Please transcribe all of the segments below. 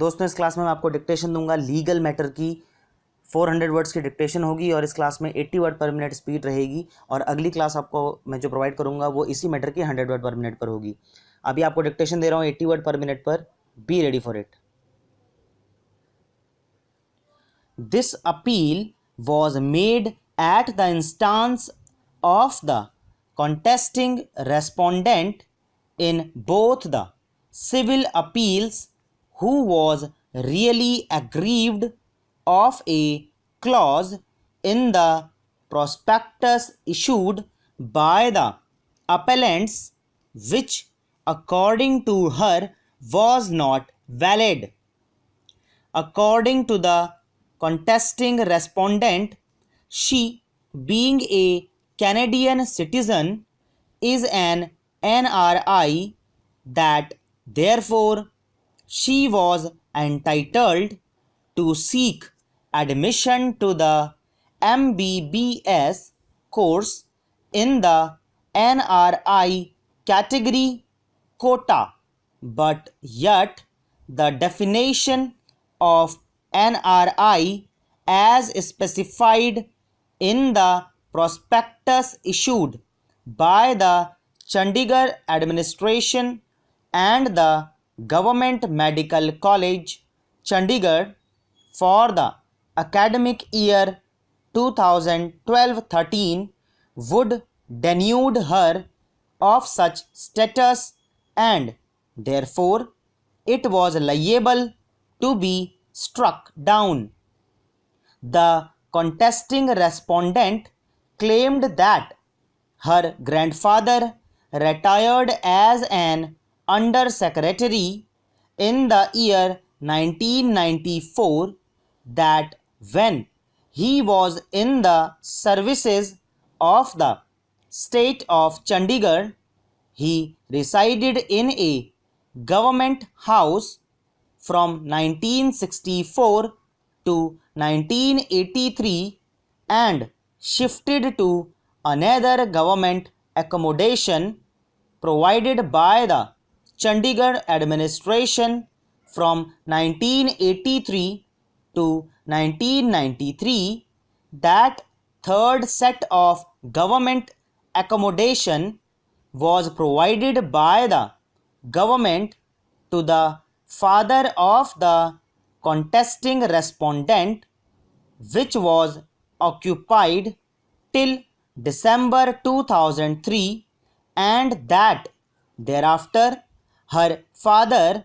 दोस्तों इस क्लास में मैं आपको डिक्टेशन दूंगा लीगल मैटर की 400 वर्ड्स की डिक्टेशन होगी और इस क्लास में 80 वर्ड पर मिनट स्पीड रहेगी और अगली क्लास आपको मैं जो प्रोवाइड करूंगा वो इसी मैटर की 100 वर्ड पर मिनट पर होगी। अभी आपको डिक्टेशन दे रहा हूँ 80 वर्ड पर मिनट पर। Be ready for it. This appeal was made at the instance of the contesting respondent in both the civil appeals who was really aggrieved of a clause in the prospectus issued by the appellants which according to her was not valid. According to the contesting respondent, she, being a Canadian citizen, is an NRI, that therefore she was entitled to seek admission to the MBBS course in the NRI category quota, but yet the definition of NRI as specified in the prospectus issued by the Chandigarh administration and the Government Medical College, Chandigarh, for the academic year 2012-13 would denude her of such status, and therefore it was liable to be struck down. The contesting respondent claimed that her grandfather retired as an undersecretary in the year 1994, that when he was in the services of the state of Chandigarh, he resided in a government house from 1964 to 1983 and shifted to another government accommodation provided by the Chandigarh administration from 1983 to 1993. That third set of government accommodation was provided by the government to the father of the contesting respondent, which was occupied till December 2003, and that thereafter her father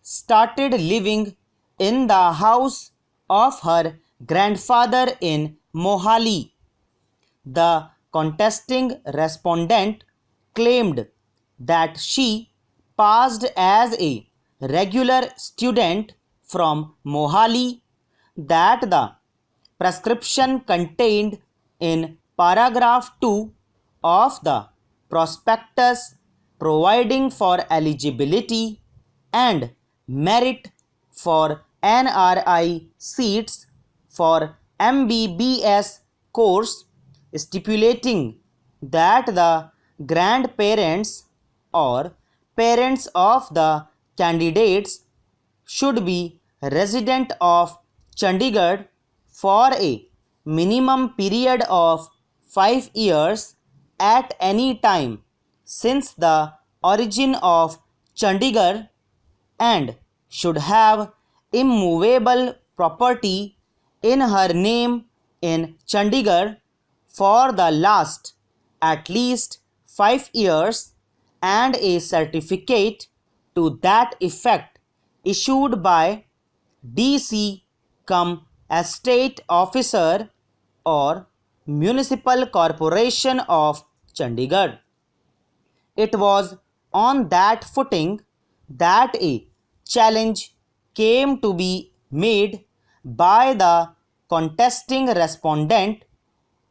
started living in the house of her grandfather in Mohali. The contesting respondent claimed that she passed as a regular student from Mohali, that the prescription contained in paragraph 2 of the prospectus providing for eligibility and merit for NRI seats for MBBS course, stipulating that the grandparents or parents of the candidates should be resident of Chandigarh for a minimum period of 5 years at any time since the origin of Chandigarh, and should have immovable property in her name in Chandigarh for the last at least 5 years, and a certificate to that effect issued by DC cum estate officer or municipal corporation of Chandigarh. It was on that footing that a challenge came to be made by the contesting respondent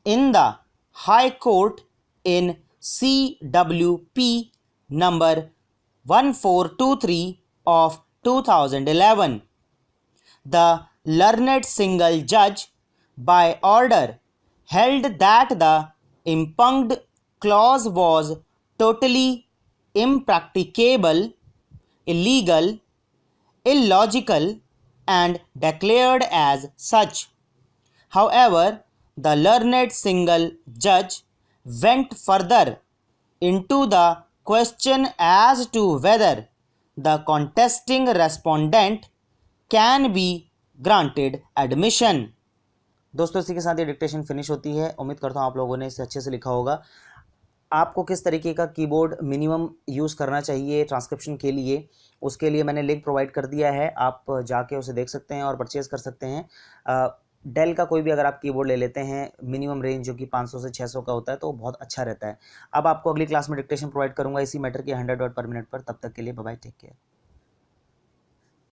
in the High Court in CWP number 1423 of 2011. The learned single judge, by order, held that the impugned clause was totally impracticable, illegal, illogical, and declared as such. However, the learned single judge went further into the question as to whether the contesting respondent can be granted admission. दोस्तों इसी के साथ ये dictation finish होती है। उम्मीद करता हूँ आप लोगों ने इसे अच्छे से लिखा होगा। आपको किस तरीके का कीबोर्ड मिनिमम यूज़ करना चाहिए ट्रांसक्रिप्शन के लिए, उसके लिए मैंने लिंक प्रोवाइड कर दिया है, आप जाके उसे देख सकते हैं और परचेज़ कर सकते हैं। डेल का कोई भी अगर आप कीबोर्ड ले लेते हैं मिनिमम रेंज जो कि 500 से 600 का होता है तो बहुत अच्छा रहता है। अब आपको अगली क्लास में डिक्टेशन प्रोवाइड करूंगा इसी मैटर के 100 वर्ड पर मिनट पर। तब तक के लिए बाय बाय, टेक केयर।